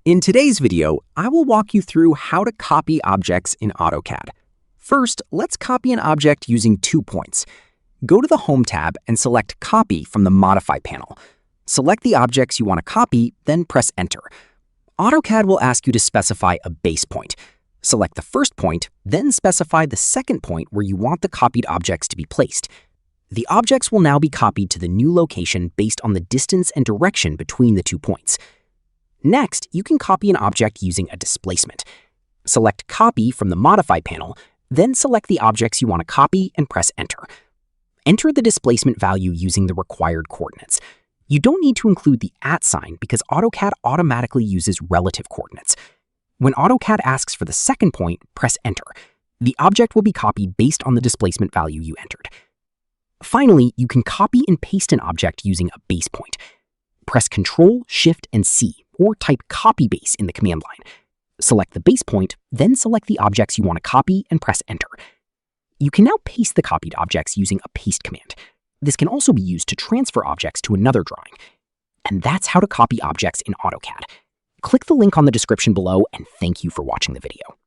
In today's video, I will walk you through how to copy objects in AutoCAD. First, let's copy an object using 2 points. Go to the Home tab and select Copy from the Modify panel. Select the objects you want to copy, then press Enter. AutoCAD will ask you to specify a base point. Select the first point, then specify the second point where you want the copied objects to be placed. The objects will now be copied to the new location based on the distance and direction between the 2 points. Next, you can copy an object using a displacement. Select Copy from the Modify panel, then select the objects you want to copy and press Enter. Enter the displacement value using the required coordinates. You don't need to include the @ sign because AutoCAD automatically uses relative coordinates. When AutoCAD asks for the second point, press Enter. The object will be copied based on the displacement value you entered. Finally, you can copy and paste an object using a base point. Press Ctrl, Shift, and C, or type Copy Base in the command line. Select the base point, then select the objects you want to copy and press Enter. You can now paste the copied objects using a paste command. This can also be used to transfer objects to another drawing. And that's how to copy objects in AutoCAD. Click the link on the description below, and thank you for watching the video.